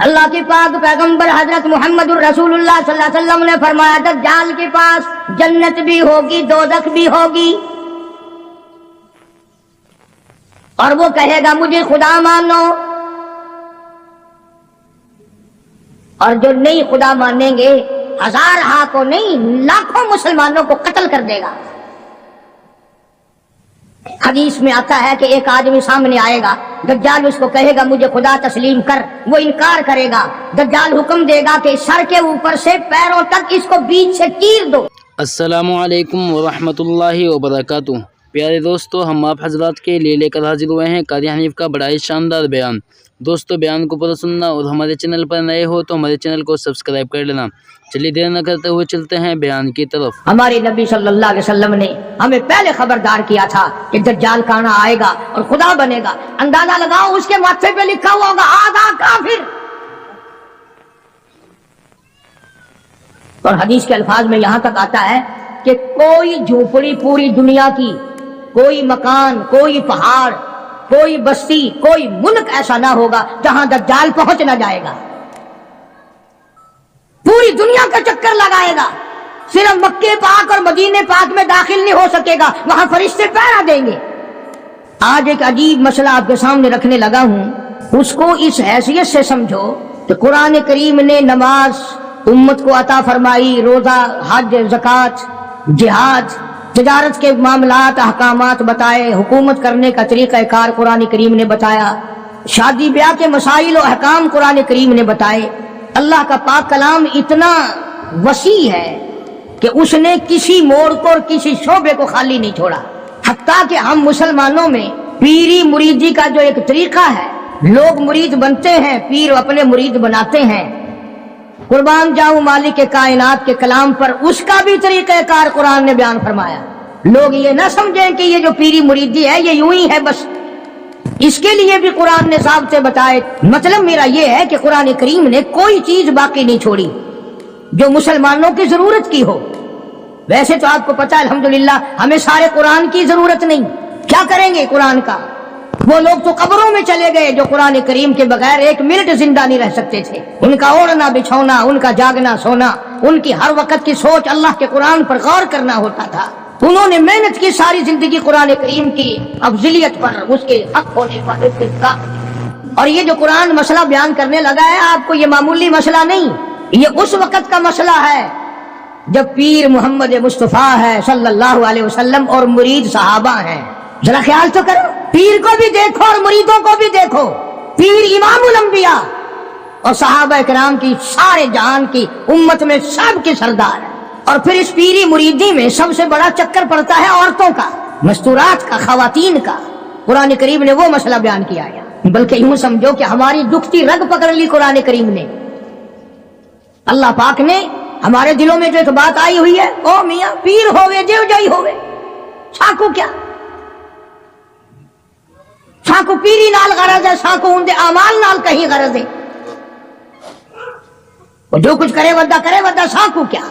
اللہ کے پاک پیغمبر حضرت محمد رسول اللہ صلی اللہ علیہ وسلم نے فرمایا دجال کے پاس جنت بھی ہوگی دوزخ بھی ہوگی، اور وہ کہے گا مجھے خدا مانو، اور جو نہیں خدا مانیں گے ہزارہا کو نہیں لاکھوں مسلمانوں کو قتل کر دے گا۔ حدیث میں آتا ہے کہ ایک آدمی سامنے آئے گا، دجال اس کو کہے گا مجھے خدا تسلیم کر، وہ انکار کرے گا، دجال حکم دے گا کہ سر کے اوپر سے پیروں تک اس کو بیچ سے چیر دو۔ السلام علیکم ورحمۃ اللہ وبرکاتہ۔ پیارے دوستو، ہم آپ حضرات کے لیے لے کر حاضر ہوئے ہیں قاضی حنیف کا بڑا ہی شاندار بیان۔ دوستو، بیان کو پورا سننا اور ہمارے چینل پر نئے ہو تو ہمارے چینل کو سبسکرائب کر لینا۔ چلیے دیر نہ کرتے ہوئے چلتے ہیں بیان کی طرف۔ ہمارے نبی صلی اللہ علیہ وسلم نے ہمیں پہلے خبردار کیا تھا کہ دجال کہاں آئے گا اور خدا بنے گا۔ اندازہ لگاؤ اس کے ماتھے پہ لکھا ہوا ہوگا آدھا کافر، اور حدیث کے الفاظ میں یہاں تک آتا ہے کہ کوئی جھوپڑی پوری دنیا کی، کوئی مکان، کوئی پہاڑ، کوئی بستی، کوئی ملک ایسا نہ ہوگا جہاں دجال پہنچ نہ جائے گا۔ پوری دنیا کا چکر لگائے گا، صرف مکے پاک اور مدینے پاک میں داخل نہیں ہو سکے گا، وہاں فرشتے پہرا دیں گے۔ آج ایک عجیب مسئلہ آپ کے سامنے رکھنے لگا ہوں، اس کو اس حیثیت سے سمجھو کہ قرآن کریم نے نماز امت کو عطا فرمائی، روزہ، حج، زکوٰۃ، جہاد، تجارت کے معاملات، احکامات بتائے، حکومت کرنے کا طریقہ کار قرآن کریم نے بتایا، شادی بیاہ کے مسائل و احکام قرآن کریم نے بتائے۔ اللہ کا پاک کلام اتنا وسیع ہے کہ اس نے کسی موڑ کو اور کسی شعبے کو خالی نہیں چھوڑا، حتیٰ کہ ہم مسلمانوں میں پیری مریدی کا جو ایک طریقہ ہے، لوگ مرید بنتے ہیں، پیر اپنے مرید بناتے ہیں، قربان جاؤں مالک کائنات کے کلام پر اس کا بھی طریقہ کار قرآن نے بیان فرمایا۔ لوگ یہ نہ سمجھیں کہ یہ جو پیری مریدی ہے یہ یوں ہی ہے بس، اس کے لیے بھی قرآن نے ضابطے بتائے۔ مطلب میرا یہ ہے کہ قرآن کریم نے کوئی چیز باقی نہیں چھوڑی جو مسلمانوں کی ضرورت کی ہو۔ ویسے تو آپ کو پتہ ہے الحمدللہ ہمیں سارے قرآن کی ضرورت نہیں، کیا کریں گے قرآن کا؟ وہ لوگ تو قبروں میں چلے گئے جو قرآن کریم کے بغیر ایک منٹ زندہ نہیں رہ سکتے تھے۔ ان کا اوڑھنا بچھونا، ان کا جاگنا سونا، ان کی ہر وقت کی سوچ اللہ کے قرآن پر غور کرنا ہوتا تھا۔ انہوں نے محنت کی ساری زندگی قرآن کریم کی افضلیت پر، اس کے حق ہونے پر، اس کے حق۔ اور یہ جو قرآن مسئلہ بیان کرنے لگا ہے آپ کو، یہ معمولی مسئلہ نہیں، یہ اس وقت کا مسئلہ ہے جب پیر محمد مصطفیٰ ہے صلی اللہ علیہ وسلم اور مرید صحابہ ہیں۔ ذرا خیال تو کرو، پیر کو بھی دیکھو اور مریدوں کو بھی دیکھو۔ پیر امام الانبیاء اور صحابہ کرام کی سارے جہان کی امت میں سب کے سردار ہے، اور پھر اس پیری مریدی میں سب سے بڑا چکر پڑتا ہے عورتوں کا، مستورات کا، خواتین کا۔ قرآن کریم نے وہ مسئلہ بیان کیا ہے، بلکہ یوں سمجھو کہ ہماری دکھتی رگ پکڑ لی قرآن کریم نے۔ اللہ پاک نے ہمارے دلوں میں جو ایک بات آئی ہوئی ہے، او میاں پیر ہوئے جو جائی ہوئے، ساکو کیا ساکو پیری نال غرض ہے، ساکو ان دے اعمال نال کہیں غرض ہے، وہ جو کچھ کرے ودا ساکو کیا؟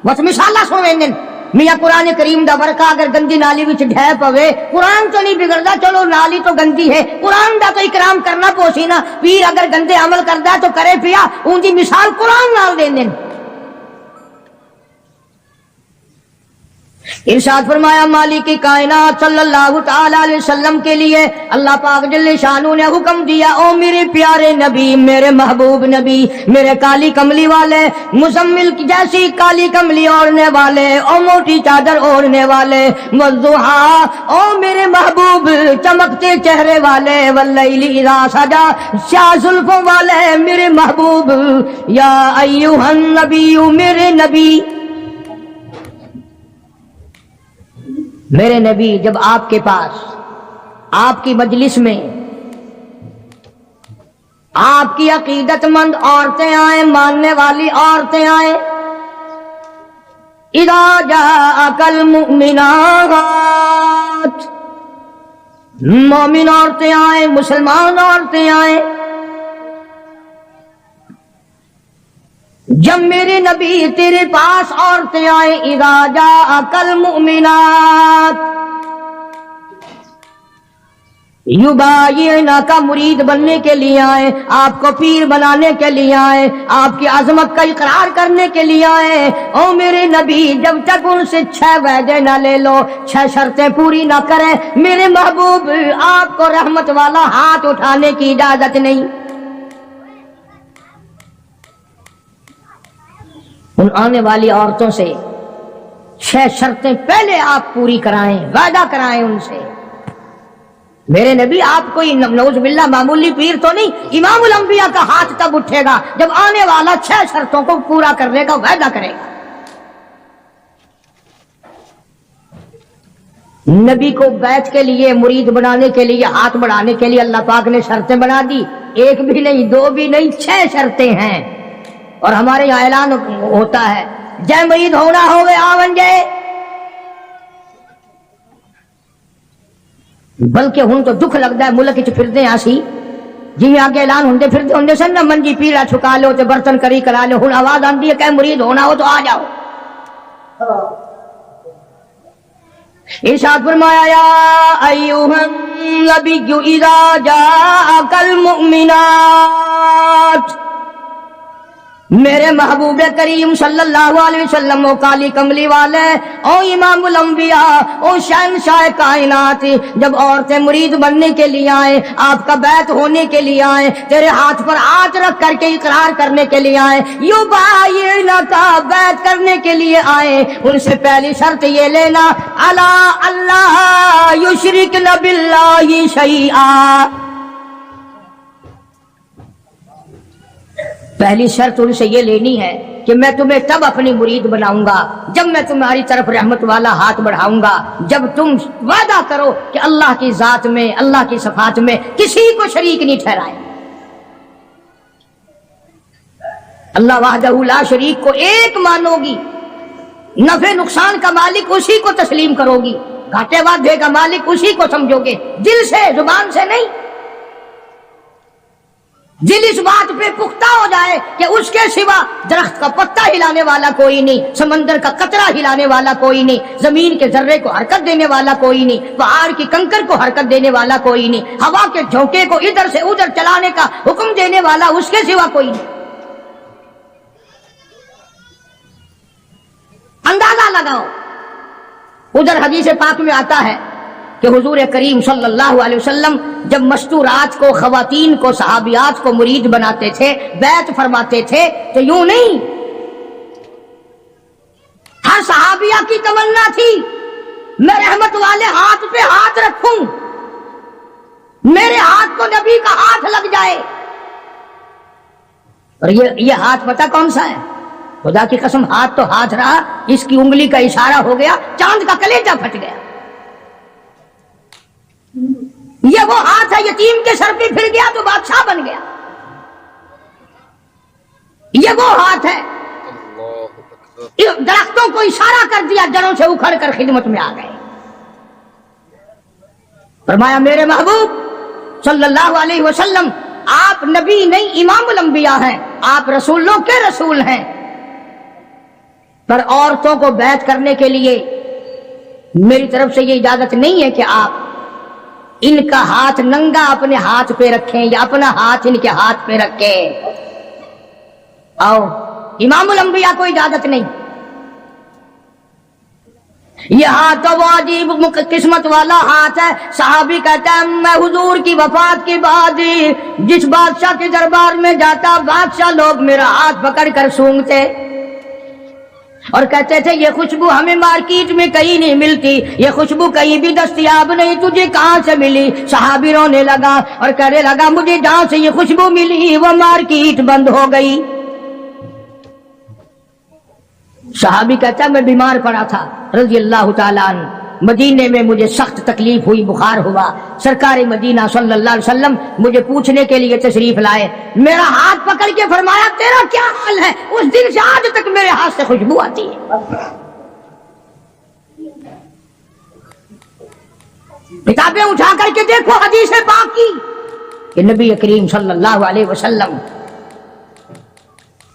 بس مثالہ سنویں میاں قرآن کریم دا ورقہ اگر گندی نالی وچ ڈھے پوے، قرآن تو نہیں بگڑدا، چلو نالی تو گندی ہے، قرآن دا تو اکرام کرنا پوسی نا۔ پیر اگر گندے عمل کردا ہے تو کرے پیا، ان دی مثال قرآن نال دین دین۔ ارشاد فرمایا مالک کائنات صلی اللہ تعالی علیہ وسلم کے لیے اللہ پاک جل شانہ نے حکم دیا، او میرے پیارے نبی، میرے محبوب نبی، میرے کالی کملی والے، مزمل کی جیسی کالی کملی اوڑھنے والے، او موٹی چادر اوڑھنے والے، والضحیٰ، او میرے محبوب چمکتے چہرے والے، واللیل اذا سجا، سیاہ زلفوں والے میرے محبوب، یا ایھا النبی، میرے نبی، میرے نبی جب آپ کے پاس، آپ کی مجلس میں آپ کی عقیدت مند عورتیں آئیں، ماننے والی عورتیں آئیں، اذا جاءک المؤمنات، مومن عورتیں آئیں، مسلمان عورتیں آئیں، جب میرے نبی تیرے پاس عورتیں آئیں، اذا جاءک المؤمنات، युबायिना का मुरीद बनने के लिए आए, आपको पीर बनाने के लिए आए, आपकी अजमत का इकरार करने के लिए आए। ओ मेरे नबी, जब तक उनसे 6 वादे ना ले लो, 6 शर्तें पूरी ना करें, मेरे महबूब आपको रहमत वाला हाथ उठाने की इजाजत नहीं। उन आने वाली औरतों से 6 शर्तें पहले आप पूरी कराएं, वादा कराएं उनसे। मेरे नबी, आप कोई नौज बिल्ला मामूली पीर तो नहीं, इमामुल अंबिया का हाथ तब उठेगा जब आने वाला 6 शर्तों को पूरा करने का वादा करेगा। नबी को बैत के लिए, मुरीद बनाने के लिए, हाथ बढ़ाने के लिए अल्लाह पाक ने शर्तें बना दी। 1 भी नहीं, 2 भी नहीं, 6 शर्तें हैं। और हमारे यहाँ ऐलान होता है, जय मुरीद होना होवे आवन जय। बल्कि हुन तो दुख लगता है, मुल्क च फिरदे आसी जिवें आगे ऐलान होंदे फिरदे होंदे सन ना, मंजी पीड़ा छुका लो ते बर्तन करी करा लो। हुन आवाज आंदी है, कह मुरीद होना हो तो आ जाओ। इरशाद फरमाया, या अय्युहन नबिय्यु इज़ा जाअकल मुमिनात, मेरे महबूब करीम सल्लल्लाहु अलैहि वसल्लम, ओ काली कमली वाले, ओ इमामुल अंबिया, ओ शहंशाह कायनात, जब औरतें मुरीद बनने के लिए आए, आपका बैत होने के लिए आए, तेरे हाथ पर हाथ रख करके इकरार करने के लिए आए, युबायिना का बैत करने के लिए आए, उनसे पहली शर्त ये लेना, अला अल्लाह युशरिकन बिल्लाहि शैआ। पहली शर्त उनसे ये लेनी है कि मैं तुम्हें तब अपनी मुरीद बनाऊंगा जब मैं तुम्हारी तरफ रहमत वाला हाथ बढ़ाऊंगा, जब तुम वादा करो कि अल्लाह की जात में, अल्लाह की सफात में किसी को शरीक नहीं ठहराए। अल्लाह वाहदहू ला शरीक को एक मानोगी, नफे नुकसान का मालिक उसी को तस्लीम करोगी, घाटे वादे का मालिक उसी को समझोगे, दिल से, जुबान से नहीं। दिल इस बात पे पुख्ता हो जाए कि उसके सिवा दरख्त का पत्ता हिलाने वाला कोई नहीं, समंदर का कतरा हिलाने वाला कोई नहीं, जमीन के जर्रे को हरकत देने वाला कोई नहीं, पहाड़ की कंकर को हरकत देने वाला कोई नहीं, हवा के झोंके को इधर से उधर चलाने का हुक्म देने वाला उसके सिवा कोई नहीं। अंदाजा लगाओ। उधर हदीस पाक में आता है कि हुजूर करीम सल्लल्लाहु अलैहि वसल्लम जब मस्तूरात को, खवातीन को, सहाबियात को मुरीद बनाते थे, बैत फरमाते थे, तो यूं नहीं, हर सहाबिया की तमन्ना थी मैं रहमत वाले हाथ पे हाथ रखूं, मेरे हाथ को नबी का हाथ लग जाए। और ये हाथ पता कौन सा है? खुदा की कसम, हाथ तो हाथ रहा, इसकी उंगली का इशारा हो गया, चांद का कलेजा फट गया। ये वो हाथ है, यतीम के सर पे फिर गया तो बादशाह बन गया। ये वो हाथ है, दरख्तों को इशारा कर दिया, जड़ों से उखड़ कर खिदमत में आ गए। फरमाया मेरे महबूब सल्लल्लाहु अलैहि वसल्लम, आप नबी नहीं इमामुल अंबिया हैं, आप रसूलों के रसूल हैं, पर औरतों को बैत करने के लिए मेरी तरफ से ये इजाजत नहीं है कि आप इनका हाथ नंगा अपने हाथ पे रखें या अपना हाथ इनके हाथ पे रखें। आओ, इमामुल अंबिया को इजाजत नहीं। यह हाथ तो वो अजीब किस्मत वाला हाथ है। सहाबी कहता है, मैं हुजूर की वफात के बाद जिस बादशाह के दरबार में जाता, बादशाह लोग मेरा हाथ पकड़ कर सूंघते और कहते थे ये खुशबू हमें मार्केट में कहीं नहीं मिलती, ये खुशबू कहीं भी दस्तयाब नहीं, तुझे कहां से मिली? सहाबी रोने लगा और कहने लगा, मुझे जहां से ये खुशबू मिली वो मार्केट बंद हो गई। सहाबी कहता मैं बीमार पड़ा था रज़ी अल्लाह ताला अन्हु, मदीने में मुझे सख्त तकलीफ हुई, बुखार हुआ। सरकार मदीना सल्लल्लाहु अलैहि वसल्लम मुझे पूछने के लिए तशरीफ लाए, मेरा हाथ पकड़ के फरमाया तेरा क्या हाल है? उस दिन से आज तक मेरे हाथ से खुशबू आती है। किताबें उठा करके देखो हदीस पाक की कि नबी करीम सल्लल्लाहु अलैहि वसल्लम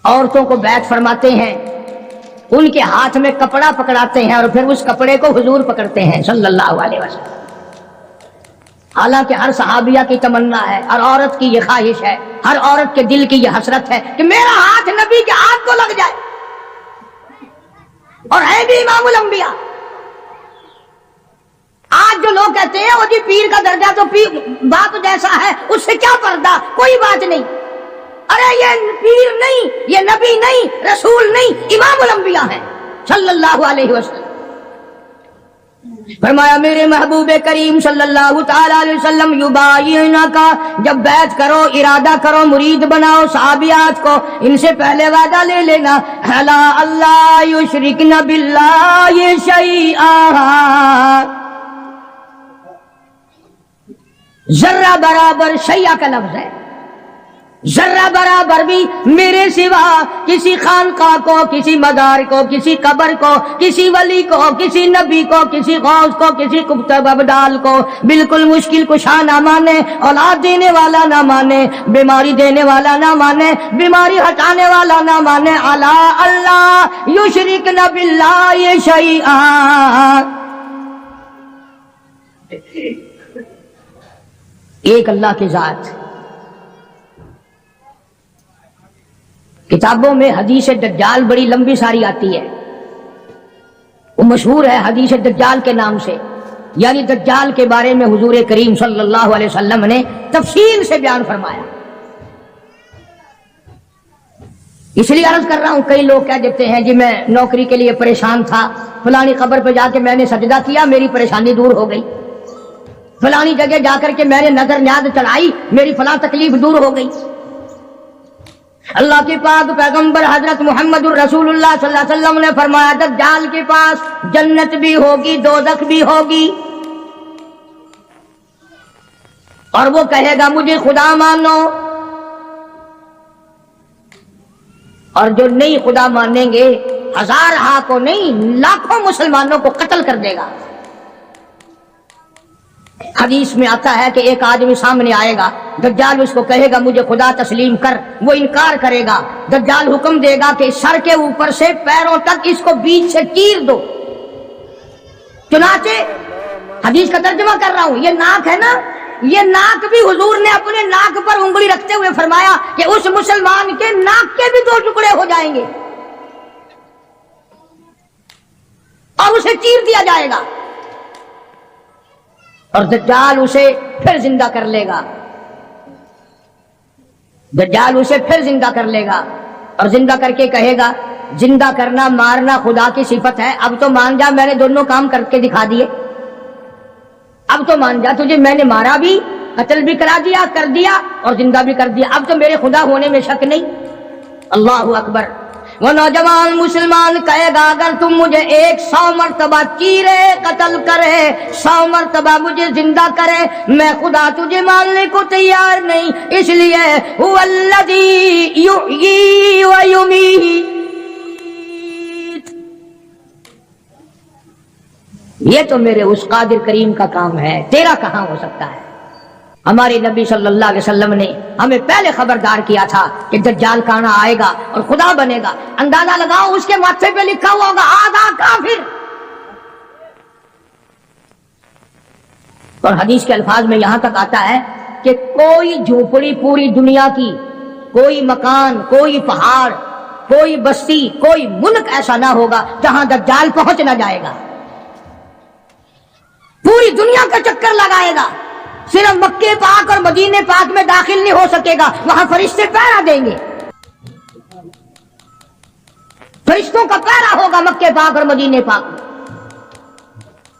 औरतों को बैत फरमाते हैं, उनके हाथ में कपड़ा पकड़ाते हैं और फिर उस कपड़े को हुजूर पकड़ते हैं सल्लल्लाहु अलैहि वसल्लम। حالانکہ ہر صحابیہ کی تمنا ہے، ہر عورت کی یہ خواہش ہے، ہر عورت کے دل کی یہ حسرت ہے کہ میرا ہاتھ نبی کے ہاتھ کو لگ جائے، اور ہے بھی امام الانبیاء۔ آج جو لوگ کہتے ہیں وہ جی پیر کا درجہ تو پیر بات جیسا ہے، اس سے کیا پردہ، کوئی بات نہیں۔ ارے یہ پیر نہیں، یہ نبی نہیں، رسول نہیں، امام الانبیاء ہیں صلی اللہ علیہ وسلم۔ فرمایا میرے محبوب کریم صلی اللہ تعالی علیہ وسلم یبایعنکا، جب بیعت کرو، ارادہ کرو، مرید بناؤ صحابیات کو، ان سے پہلے وعدہ لے لینا، الا اللہ یشرکن باللہ شیئا، ذرہ برابر، شیعہ کا لفظ ہے، ذرہ برابر بھی میرے سوا کسی خانقاہ کو، کسی مزار کو، کسی قبر کو، کسی ولی کو، کسی نبی کو، کسی غوث کو، کسی قطب ابدال کو بالکل مشکل کشا نہ مانے، اولاد دینے والا نہ مانے، بیماری دینے والا نہ مانے، بیماری ہٹانے والا نہ مانے، الا اللہ یشرکن باللہ شیئا، ایک اللہ کی ذات۔ کتابوں میں حدیث دجال بڑی لمبی ساری آتی ہے، وہ مشہور ہے حدیث دجال کے نام سے، یعنی دجال کے بارے میں حضور کریم صلی اللہ علیہ وسلم نے تفصیل سے بیان فرمایا۔ اس لیے عرض کر رہا ہوں، کئی لوگ کہہ دیتے ہیں جی میں نوکری کے لیے پریشان تھا، فلانی قبر پہ جا کے میں نے سجدہ کیا، میری پریشانی دور ہو گئی، فلانی جگہ جا کر کے میں نے نظر نیاز چڑھائی، میری فلاں تکلیف دور ہو گئی۔ اللہ کے پاک پیغمبر حضرت محمد الرسول اللہ صلی اللہ علیہ وسلم نے فرمایا دجال کے پاس جنت بھی ہوگی، دوزخ بھی ہوگی، اور وہ کہے گا مجھے خدا مانو، اور جو نہیں خدا مانیں گے ہزارہا کو نہیں لاکھوں مسلمانوں کو قتل کر دے گا۔ حدیث میں آتا ہے کہ ایک آدمی سامنے آئے گا، دجال اس کو کہے گا مجھے خدا تسلیم کر، وہ انکار کرے گا، دجال حکم دے گا کہ سر کے اوپر سے پیروں تک اس کو بیچ سے چیر دو۔ چنانچہ حدیث کا ترجمہ کر رہا ہوں، یہ ناک ہے نا، یہ ناک بھی حضور نے اپنے ناک پر انگلی رکھتے ہوئے فرمایا کہ اس مسلمان کے ناک کے بھی 2 ٹکڑے ہو جائیں گے اور اسے چیر دیا جائے گا، اور دجال اسے پھر زندہ کر لے گا، دجال اسے پھر زندہ کر لے گا، اور زندہ کر کے کہے گا زندہ کرنا مارنا خدا کی صفت ہے، اب تو مان جا میں نے دونوں کام کر کے دکھا دیے، اب تو مان جا تجھے میں نے مارا بھی، قتل بھی کرا دیا، کر دیا اور زندہ بھی کر دیا، اب تو میرے خدا ہونے میں شک نہیں۔ اللہ اکبر۔ وہ نوجوان مسلمان کہے گا اگر تم مجھے 100 مرتبہ چیرے قتل کرے، 100 مرتبہ مجھے زندہ کرے، میں خدا تجھے ماننے کو تیار نہیں، اس لیے هو الذی یحیی و یمیت، یہ تو میرے اس قادر کریم کا کام ہے، تیرا کہاں ہو سکتا ہے۔ ہمارے نبی صلی اللہ علیہ وسلم نے ہمیں پہلے خبردار کیا تھا کہ دجال کانا آئے گا اور خدا بنے گا، اندازہ لگاؤ اس کے ماتھے پہ لکھا ہوا ہوگا آدھا کافر، اور حدیث کے الفاظ میں یہاں تک آتا ہے کہ کوئی جھوپڑی پوری دنیا کی، کوئی مکان، کوئی پہاڑ، کوئی بستی، کوئی ملک ایسا نہ ہوگا جہاں دجال پہنچ نہ جائے گا، پوری دنیا کا چکر لگائے گا، صرف مکے پاک اور مدینے پاک میں داخل نہیں ہو سکے گا، وہاں فرشتے پہرا دیں گے، فرشتوں کا پہرا ہوگا مکے پاک اور مدینے پاک میں،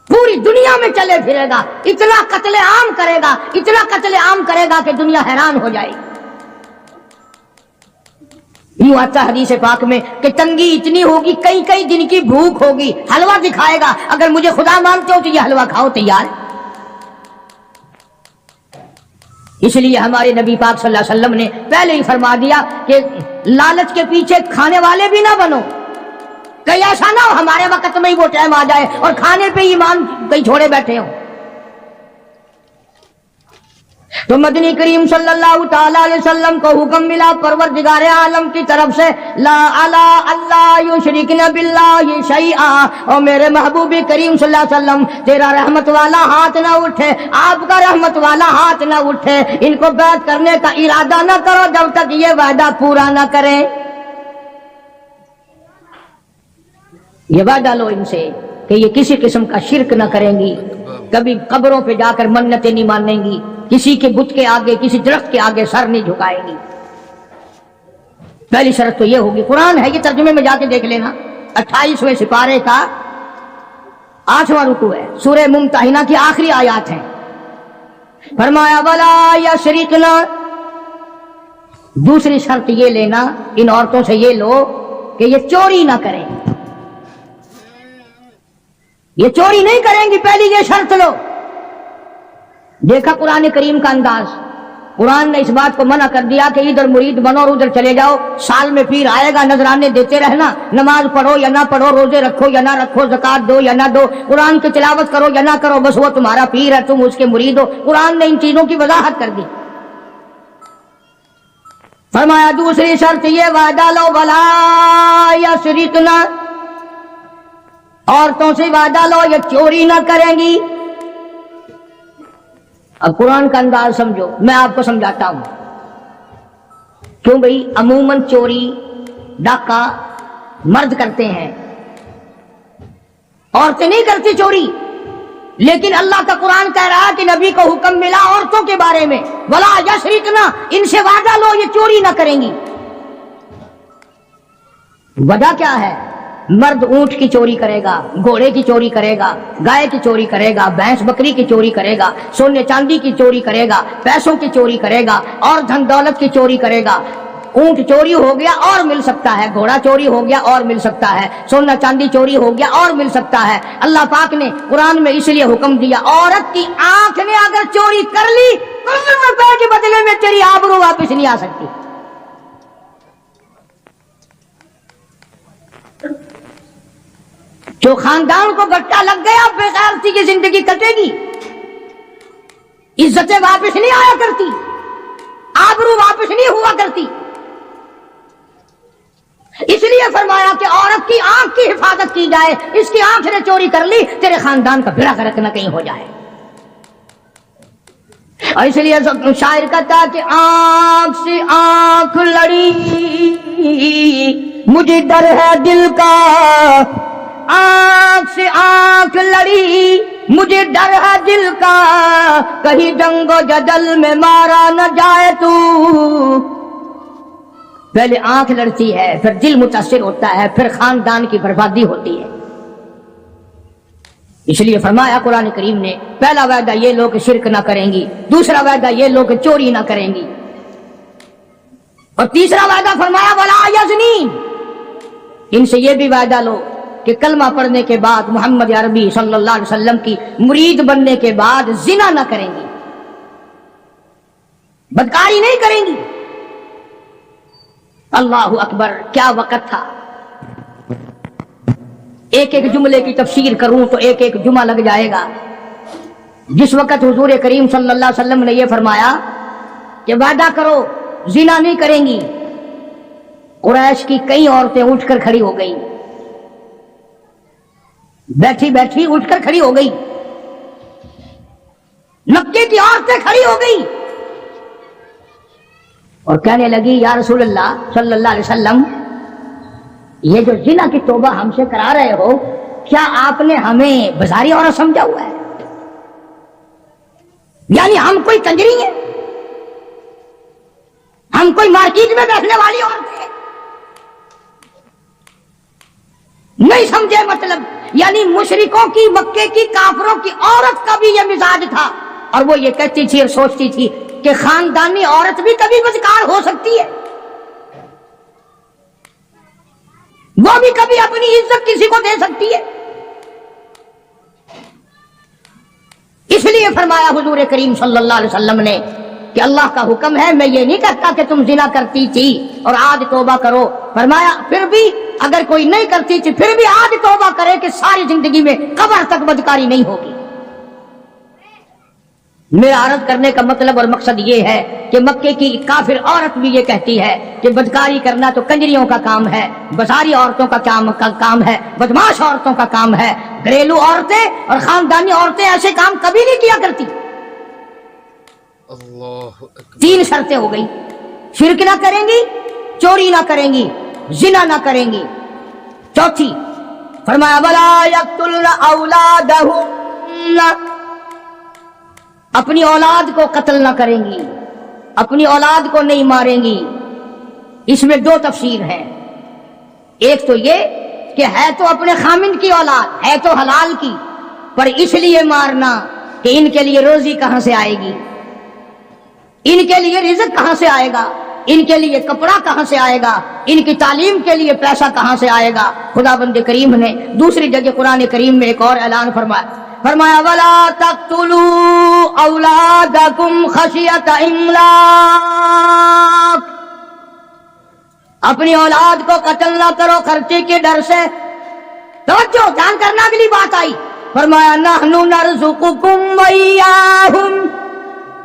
پوری دنیا میں چلے پھرے گا، اتنا قتل عام کرے گا، اتنا قتل عام کرے گا کہ دنیا حیران ہو جائے گی۔ یوں آتا حدیث پاک میں کہ تنگی اتنی ہوگی، کئی کئی دن کی بھوک ہوگی، حلوہ دکھائے گا، اگر مجھے خدا مانتے ہو تو یہ حلوہ کھاؤ، تیار ہے۔ اس لیے ہمارے نبی پاک صلی اللہ علیہ وسلم نے پہلے ہی فرما دیا کہ لالچ کے پیچھے کھانے والے بھی نہ بنو، کہیں ایسا نہ ہو ہمارے وقت میں ہی وہ ٹائم آ جائے اور کھانے پہ ایمان کہیں چھوڑے بیٹھے ہو۔ تو مدنی کریم صلی اللہ تعالی علیہ وسلم کو حکم ملا پروردگار عالم کی طرف سے لا الا اللہ یشرکن باللہ شیئا، اور میرے محبوب کریم صلی اللہ علیہ وسلم تیرا رحمت والا ہاتھ نہ اٹھے، آپ کا رحمت والا ہاتھ نہ اٹھے، ان کو بیعت کرنے کا ارادہ نہ کرو جب تک یہ وعدہ پورا نہ کریں۔ یہ وعدہ لو ان سے کہ یہ کسی قسم کا شرک نہ کریں گی، کبھی قبروں پہ جا کر منتیں نہیں مانیں گی، کسی کے بت کے آگے کسی درخت کے آگے سر نہیں جھکائیں گی۔ پہلی شرط تو یہ ہوگی، قرآن ہے یہ ترجمے میں جا کے دیکھ لینا، 28ویں سپارے کا 8واں رکوع ہے، سورہ ممتحنہ کی آخری آیات ہیں۔ فرمایا ولا یشرکنا، دوسری شرط یہ لینا ان عورتوں سے یہ لو کہ یہ چوری نہ کریں، یہ چوری نہیں کریں گی، پہلی یہ شرط لو۔ دیکھا قرآن کریم کا انداز، قرآن نے اس بات کو منع کر دیا کہ ادھر مرید بنو اور ادھر چلے جاؤ، سال میں پیر آئے گا نذرانے دیتے رہنا، نماز پڑھو یا نہ پڑھو، روزے رکھو یا نہ رکھو، زکات دو یا نہ دو، قرآن کی تلاوت کرو یا نہ کرو، بس وہ تمہارا پیر ہے، تم اس کے مرید ہو۔ قرآن نے ان چیزوں کی وضاحت کر دی۔ فرمایا دوسری شرط یہ وعدہ لو ولا یشرکنا، عورتوں سے وعدہ لو یہ چوری نہ کریں گی۔ اب قرآن کا انداز سمجھو، میں آپ کو سمجھاتا ہوں۔ کیوں بھئی عموماً چوری ڈاکہ مرد کرتے ہیں، عورتیں نہیں کرتی چوری، لیکن اللہ کا قرآن کہہ رہا ہے کہ نبی کو حکم ملا عورتوں کے بارے میں ولا یشرکنا، ان سے وعدہ لو یہ چوری نہ کریں گی۔ وجہ کیا ہے؟ مرد اونٹ کی چوری کرے گا، گھوڑے کی چوری کرے گا، گائے کی چوری کرے گا، بھینس بکری کی چوری کرے گا، سونے چاندی کی چوری کرے گا، پیسوں کی چوری کرے گا، اور دھن دولت کی چوری کرے گا۔ اونٹ چوری ہو گیا اور مل سکتا ہے، گھوڑا چوری ہو گیا اور مل سکتا ہے، سونا چاندی چوری ہو گیا اور مل سکتا ہے۔ اللہ پاک نے قرآن میں اس لیے حکم دیا، عورت کی آنکھ نے اگر چوری کر لی تو ₹1 کے بدلے میں تیری آبرو واپس نہیں آ سکتی۔ جو خاندان کو گٹا لگ گیا بے غیرتی کی زندگی کٹے گی، عزتیں واپس نہیں آیا کرتی، آبرو واپس نہیں ہوا کرتی۔ اس لیے فرمایا کہ عورت کی آنکھ کی حفاظت کی جائے، اس کی آنکھ نے چوری کر لی تیرے خاندان کا بھیڑا غرق نہ کہیں ہو جائے۔ اور اس لیے شاعر کہتا کہ آنکھ سے آنکھ لڑی مجھے ڈر ہے دل کا، آنکھ سے آنکھ لڑی مجھے ڈر ہے دل کا، کہیں جنگ و جدل میں مارا نہ جائے تو۔ پہلے آنکھ لڑتی ہے، پھر دل متاثر ہوتا ہے، پھر خاندان کی بربادی ہوتی ہے۔ اس لیے فرمایا قرآن کریم نے پہلا وعدہ یہ لوگ شرک نہ کریں گی، دوسرا وعدہ یہ لوگ چوری نہ کریں گی، اور تیسرا وعدہ فرمایا ولا یزنین، ان سے یہ بھی وعدہ لو کہ کلمہ پڑھنے کے بعد محمد عربی صلی اللہ علیہ وسلم کی مرید بننے کے بعد زنا نہ کریں گی، بدکاری نہیں کریں گی۔ اللہ اکبر، کیا وقت تھا! ایک ایک جملے کی تفسیر کروں تو ایک ایک جمعہ لگ جائے گا۔ جس وقت حضور کریم صلی اللہ علیہ وسلم نے یہ فرمایا کہ وعدہ کرو زنا نہیں کریں گی، قریش کی کئی عورتیں اٹھ کر کھڑی ہو گئی، بیٹھی بیٹھی اٹھ کر کھڑی ہو گئی، مکے کی عورتیں کھڑی ہو گئی اور کہنے لگی یا رسول اللہ صلی اللہ علیہ وسلم، یہ جو زنا کی توبہ ہم سے کرا رہے ہو، کیا آپ نے ہمیں بازاری عورت سمجھا ہوا ہے؟ یعنی ہم کوئی کنجری ہیں؟ ہم کوئی مارکیٹ میں بیٹھنے والی عورت ہیں؟ نہیں سمجھے مطلب، یعنی مشرکوں کی، مکے کی کافروں کی عورت کا بھی یہ مزاج تھا، اور وہ یہ کہتی تھی اور سوچتی تھی کہ خاندانی عورت بھی کبھی بدکار ہو سکتی ہے، وہ بھی کبھی اپنی عزت کسی کو دے سکتی ہے۔ اس لیے فرمایا حضور کریم صلی اللہ علیہ وسلم نے کہ اللہ کا حکم ہے، میں یہ نہیں کہتا کہ تم زنا کرتی تھی اور آج توبہ کرو، فرمایا پھر بھی اگر کوئی نہیں کرتی تھی پھر بھی آج توبہ کرے کہ ساری زندگی میں قبر تک بدکاری نہیں ہوگی۔ मेरा अर्ज करने का मतलब और मकसद ये है कि मक्के की काफिर औरत भी ये कहती है कि बदकारी करना तो कंजरियों का काम है, बाजारी औरतों का काम है, बदमाश औरतों का काम है। घरेलू औरतें और खानदानी औरतें ऐसे काम कभी नहीं किया करती। तीन शर्तें हो गई, शिरक ना करेंगी, चोरी ना करेंगी, जिना ना करेंगी। चौथी फरमाया वला यक़्तुलना औलादहुन्ना, अपनी औलाद को कत्ल ना करेंगी, अपनी औलाद को नहीं मारेंगी। इसमें दो तफसीर है। एक तो ये कि है तो अपने खामिन की औलाद, है तो हलाल की, पर इसलिए मारना कि इनके लिए रोजी कहां से आएगी, इनके लिए रिज़्क़ कहां से आएगा, इनके लिए कपड़ा कहां से आएगा, इनकी तालीम के लिए पैसा कहां से आएगा। खुदाबंद करीम ने दूसरी जगह कुरान करीम में एक और ऐलान फरमाया वला तक़्तुलू औलादकुम खशियत इमलाक, अपनी औलाद को कत्ल ना करो खर्चे के डर से। तवज्जो, ध्यान करना, अगली बात आई। फरमाया नहनु नरज़ुकुकुम व इय्याहुम,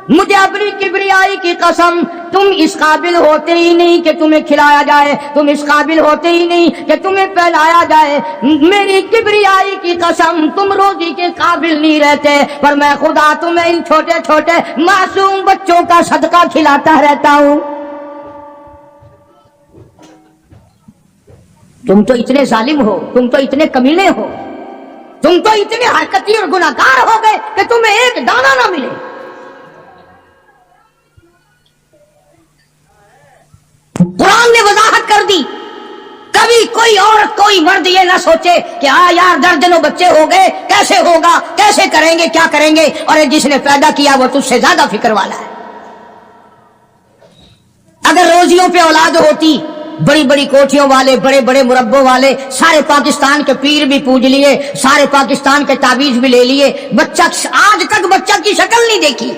मुझे अपनी किबरियाई की कसम, तुम इस काबिल होते ही नहीं कि तुम्हें खिलाया जाए, तुम इस काबिल होते ही नहीं कि तुम्हें पहनाया जाए। मेरी किबरियाई की कसम, तुम रोजी के काबिल नहीं रहते, पर मैं खुदा तुम्हें इन छोटे छोटे मासूम बच्चों का सदका खिलाता रहता हूं। तुम तो इतने जालिम हो, तुम तो इतने कमीने हो, तुम तो इतने हरकती और गुनाहगार हो गए कि तुम्हें एक दाना ना मिले। कुरान ने वजाहत कर दी, कभी कोई औरत कोई मर्द ये ना सोचे कि हाँ यार दर्जनों बच्चे हो गए, कैसे होगा, कैसे करेंगे, क्या करेंगे, और जिसने पैदा किया वो तुझसे ज्यादा फिक्र वाला है। अगर रोजियों पे औलाद होती, बड़ी बड़ी कोठियों वाले, बड़े बड़े मुरब्बों वाले, सारे पाकिस्तान के पीर भी पूज लिए, सारे पाकिस्तान के ताबीज भी ले लिए, बच्चा आज तक बच्चा की शक्ल नहीं देखी।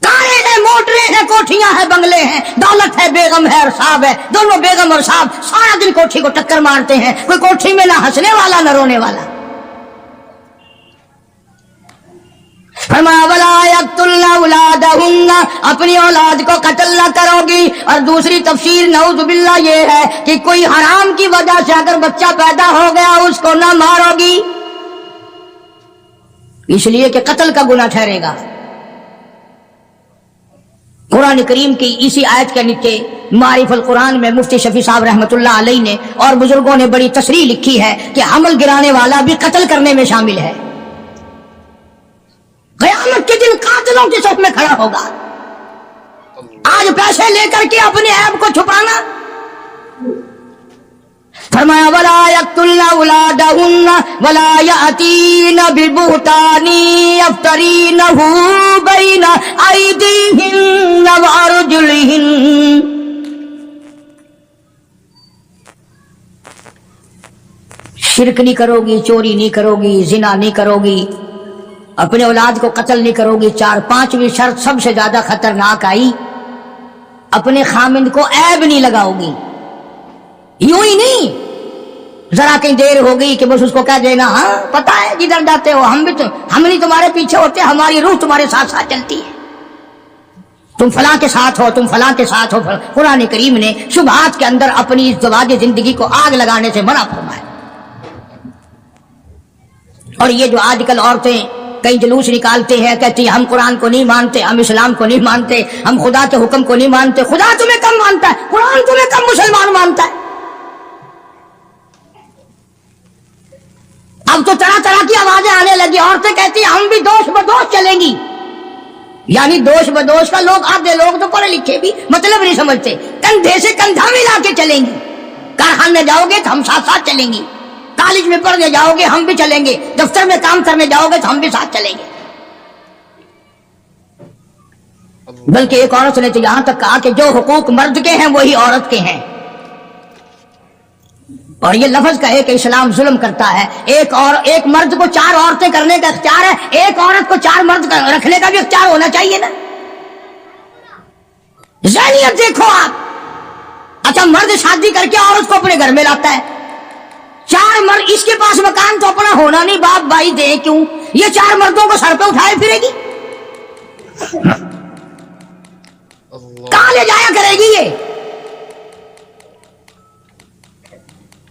कारें हैं, मोटरें हैं, कोठियां हैं, बंगले हैं, दौलत है, बेगम है और साहब है, दोनों बेगम और साहब सारा दिन कोठी को टक्कर मारते हैं। कोई कोठी में ना हंसने वाला ना रोने वाला। फरमाया वला यक़्तुलना औलादहुन्ना, अपनी औलाद को कत्ल ना करोगी। और दूसरी तफसीर नऊज़ुबिल्लाह ये है कि कोई हराम की वजह से अगर बच्चा पैदा हो गया उसको ना मारोगी, इसलिए कि कत्ल का गुनाह ठहरेगा। कुरान करीम की इसी आयत के नीचे मारिफुल कुरान में मुफ्ती शफी साहब रहमतुल्लाह अलैह ने और बुजुर्गों ने बड़ी तशरीह लिखी है कि हमल गिराने वाला भी कत्ल करने में शामिल है। क़यामत के दिन कातिलों की सफ में खड़ा होगा। आज पैसे लेकर के अपने ऐब को छुपाना। फरमाया वला यक़्तुलना औलादहुन्ना वला यातीना बिबुहतानी यफ्तरीनहु बैना अयदीहिन्ना व अर्जुलिहिन्ना, शिरक नहीं करोगी, चोरी नहीं करोगी, जिना नहीं करोगी, अपने औलाद को कत्ल नहीं करोगी। पांचवी शर्त सबसे ज्यादा खतरनाक आई, अपने खामिंद को ऐब नहीं लगाओगी। यूं ही नहीं, जरा कहीं देर हो गई कि बस उसको कह देना हाँ पता है जिधर जाते हो हम नहीं तुम्हारे पीछे होते, हमारी रूह तुम्हारे साथ साथ चलती है, तुम फलां के साथ हो, तुम फलां के साथ हो। कुरान करीम ने शुबहात के अंदर अपनी इस ज़वाज जिंदगी को आग लगाने से मना फरमाया। और ये जो आजकल औरतें कई जुलूस निकालते हैं, कहती हैं हम कुरान को नहीं मानते, हम इस्लाम को नहीं मानते, हम खुदा के हुक्म को नहीं मानते। खुदा तुम्हें कम मानता है, कुरान तुम्हें कम मुसलमान मानता है। अब तो तरह तरह की आवाजें आने लगी, औरतें कहती हैं हम भी दोष बदोष चलेंगी। यानी दोष बदोष का लोग, आधे लोग तो पढ़े लिखे भी मतलब नहीं समझते, कंधे से कंधा मिला के चलेंगी। कारखाने जाओगे तो हम साथ साथ चलेंगी, कॉलेज में पढ़ने जाओगे हम भी चलेंगे, दफ्तर में काम करने जाओगे तो हम भी साथ चलेंगे। बल्कि एक औरत ने तो यहां तक कहा कि जो हुकूक मर्द के हैं वही औरत के हैं। और ये लफ्ज कहे कि इस्लाम जुल्म करता है। एक मर्द को 4 औरतें करने का इख्तियार है, एक औरत को 4 मर्द रखने का भी इख्तियार होना चाहिए ना। ज़हनियत देखो आप। अच्छा, मर्द शादी करके औरत को अपने घर में लाता है, 4 मर्द, इसके पास मकान तो अपना होना नहीं, बाप भाई दे क्यों? ये 4 मर्दों को सर पे उठाए फिरेगी? कहां ले जाया करेगी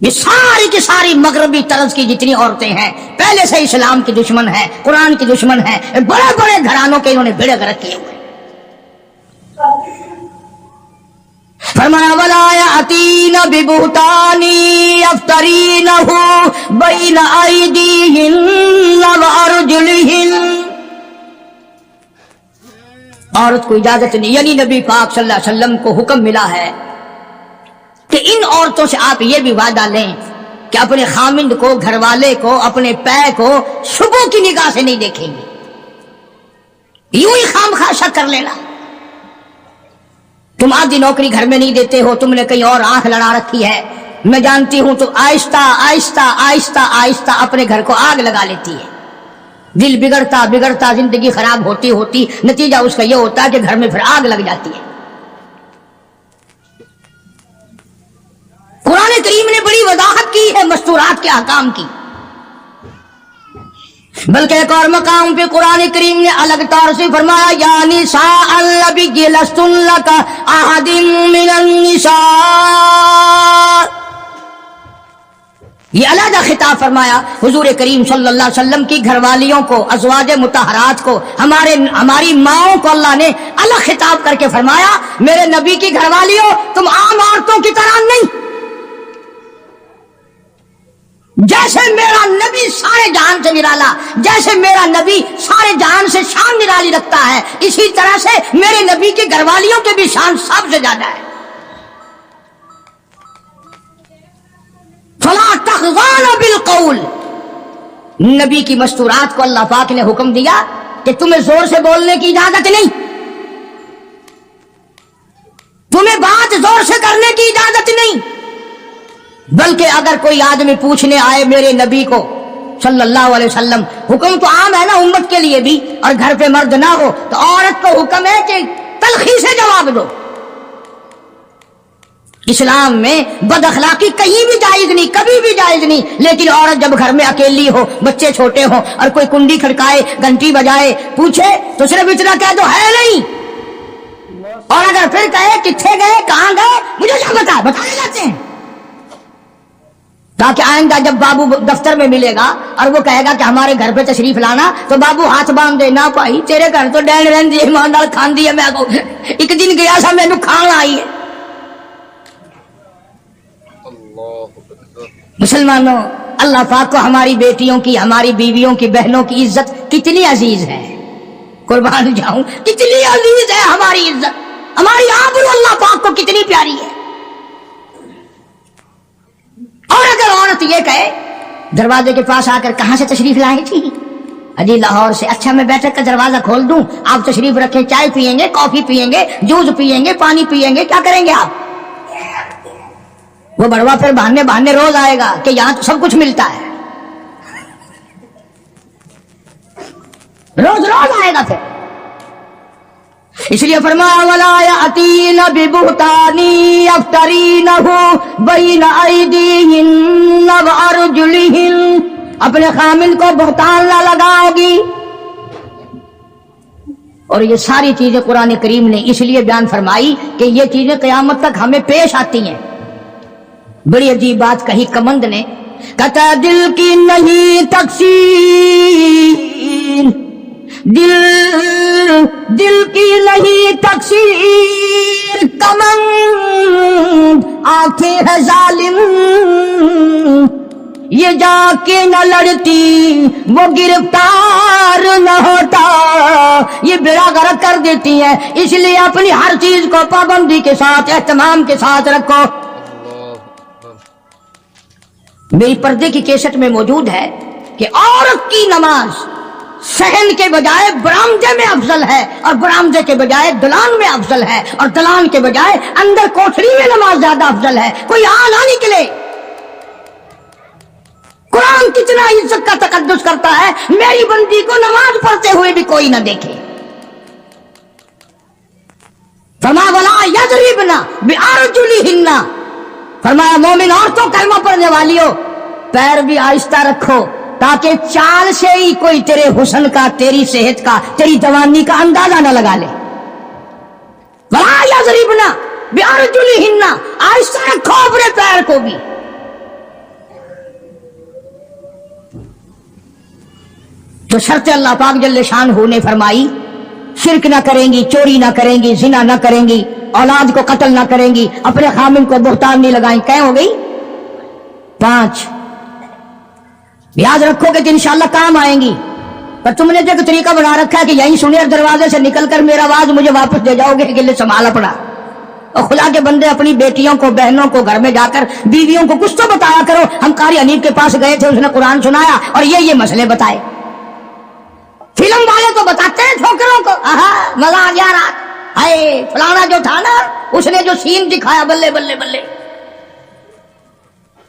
ये सारी की सारी मगरबी तरज की जितनी औरतें हैं पहले से इस्लाम की दुश्मन है, कुरान की दुश्मन है, बड़े बड़े घरानों के इन्होंने भिड़े गरक किए हुए। फरमाया वला यातीन बिबुहतानी अफ्तरीनहु बैन अयदीहिन व अर्जुलिहिन। औरत को इजाजत नहीं, यानी नबी पाक सल्लल्लाहु अलैहि वसल्लम को हुक्म मिला है कि इन औरतों से आप ये भी वादा लें कि अपने खामिंद को, घरवाले को, अपने पैर को सुबह की निगाह से नहीं देखेंगे, यूं ही खामखा शक कर लेना। तुम आधी नौकरी घर में नहीं देते हो, तुमने कहीं और आंख लड़ा रखी है, मैं जानती हूं, तो आहिस्ता आहिस्ता आहिस्ता आहिस्ता अपने घर को आग लगा लेती है। दिल बिगड़ता बिगड़ता जिंदगी खराब होती होती नतीजा उसका यह होता है कि घर में फिर आग लग जाती है। कुरान करीम ने बड़ी वजाहत की है मस्तूरात के अहकाम की, बल्कि एक और मकाम पे कुरान करीम ने अलग तौर से फरमाया या निसा अल्लबी लस्तुल्लका अहदिम मिनन निसा। ये अलग खिताब फरमाया हुजूर करीम सल्लल्लाहु अलैहि वसल्लम की घरवालियों को, अज़वाज मुतहरात को, हमारी माओं को अल्लाह ने अलग खिताब करके फरमाया मेरे नबी की घरवालियों तुम आम औरतों की तरह नहीं, जैसे मेरा नबी सारे जहान से निराला, जैसे मेरा नबी सारे जहान से शान निराली रखता है, इसी तरह से मेरे नबी की घरवालियों के भी शान सबसे ज्यादा है। फला तख़ज़ाना बिलक़ौल, नबी की मस्तूरात को अल्लाह पाक ने हुक्म दिया कि तुम्हें जोर से बोलने की इजाजत नहीं, तुम्हें बात जोर से करने की इजाजत नहीं, बल्कि अगर कोई आदमी पूछने आए मेरे नबी को सल्लल्लाहु अलैहि वसल्लम, हुक्म तो आम है ना उम्मत के लिए भी, और घर पे मर्द ना हो तो औरत को हुक्म है कि तलखी से जवाब दो। इस्लाम में बदअखलाकी कहीं भी जायज नहीं, कभी भी जायज नहीं, लेकिन औरत जब घर में अकेली हो, बच्चे छोटे हो और कोई कुंडी खड़काए, घंटी बजाए, पूछे तो सिर्फ इतना कह दो है नहीं, और अगर फिर कहे किथे गए, कहां गए, मुझे क्या बताए जाते हैं, ताकि आइंदा जब बाबू दफ्तर में मिलेगा और वो कहेगा कि हमारे घर पे तशरीफ लाना, तो बाबू हाथ बांध देना, भाई तेरे घर तो डैन रहती है, ईमानदार खांदी है, मैं को एक दिन गया सा मैनू खान आई है। मुसलमानों, अल्लाह पाक को हमारी बेटियों की, हमारी बीवियों की, बहनों की इज्जत कितनी अजीज है, कुर्बान जाऊं, कितनी अजीज है हमारी इज्जत, हमारी आबरू अल्लाह पाक को कितनी प्यारी है। और अगर औरत ये कहे दरवाजे के पास आकर कहां से तशरीफ लाई थी, अजी लाहौर से, अच्छा मैं बैठक का दरवाजा खोल दूं, आप तशरीफ रखें, चाय पियेंगे, कॉफी पियेंगे, जूस पियेंगे, पानी पियेंगे, क्या करेंगे आप? वो बड़वा फिर बहाने बहाने रोज आएगा कि यहां तो सब कुछ मिलता है, रोज रोज आएगा फिर। इसलिए फरमाया वला यातीन बिबुहतानी अफ्तरीनहु बैन अयदीहिन व अर्जुलिहिन, अपने खामिन को बुहतान ना लगाओगी। और ये सारी चीजें कुरान करीम ने इसलिए बयान फरमाई कि ये चीजें क़यामत तक हमें पेश आती हैं। बड़ी अजीब बात कही कमंद ने, कहता दिल की नहीं तकसीर, दिल की नहीं तकसीर, कमंद आंखें है जालिम, ये जाके न लड़ती वो गिरफ्तार न होता, ये बेड़ा गर्क कर देती है। इसलिए अपनी हर चीज को पाबंदी के साथ, एहतमाम के साथ रखो। मेरी पर्दे की केसट में मौजूद है कि औरत की नमाज सहन के बजाय बरामदे में अफजल है, और बरामदे के बजाय दलान में अफजल है, और दलान के बजाय अंदर कोठरी में नमाज ज्यादा अफजल है। कोई आ ना निकले। कुरान कितना इज्जत का तकद्दुस करता है, मेरी बंदी को नमाज पढ़ते हुए भी कोई ना देखे। फरमा वला यज़रिबना बिअरजुलिहिन्ना, फरमाया मोमिन औरतों, कलमा पढ़ने वालियों, पैर भी आहिस्ता रखो, ताकि चाल से ही कोई तेरे हुस्न का, तेरी सेहत का, तेरी जवानी का अंदाजा न लगा ले। वला यज़रिबना बिअरजुलिहिन्ना, आहिस्ता रखो अपने पैर को भी। जो शर्त अल्लाह पाक जल्ले शान ने फरमाई, शिरक ना करेंगी, चोरी ना करेंगी, जिना ना करेंगी, औलाद को कत्ल ना करेंगी, अपने खामिन को बुहतान नहीं लगाएंगी, क्या हो गई? 5। याद रखोगे तो इंशाल्लाह काम आएंगी। पर तुमने जो तरीका बना रखा है कि यहीं सुनियर दरवाजे से निकलकर मेरा आवाज मुझे वापस दे जाओगे, गिले संभाला पड़ा। और खुदा के बंदे अपनी बेटियों को, बहनों को घर में जाकर, बीवियों को कुछ तो बताया करो। हम कारी हनीफ के पास गए थे, उसने कुरान सुनाया और ये मसले बताए। फिल्म वाले तो बताते हैं छोकरों को, मजा आ गया रात, हाय फलाना जो था ना, उसने जो सीन दिखाया, बल्ले बल्ले बल्ले,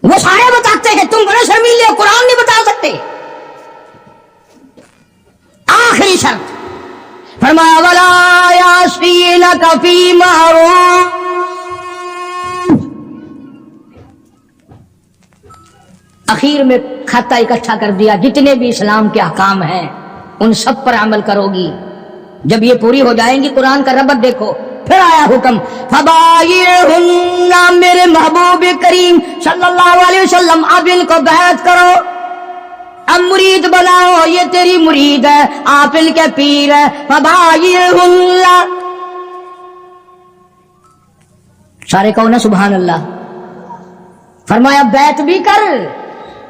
वो सारे बताते हैं। तुम बड़े शर्मीले हो, कुरान नहीं बता सकते। आखिरी शर्त फरमाया, वला यासीनक फी मारूफ, आखिर में खाता इकट्ठा कर दिया, जितने भी इस्लाम के अहकाम हैं उन सब पर अमल करोगी। जब ये पूरी हो जाएंगी, कुरान का रब्बत देखो, फिर आया हुक्म, फबायिहुन्ना, मेरे महबूब करीम सल्लल्लाहु अलैहि वसल्लम, अब इनको बैत करो, अब मुरीद बनाओ, ये तेरी मुरीद है, आप इनके पीर है। फबायिहुन्ना, सारे कहो ना सुभान अल्लाह। फरमाया बैत भी कर,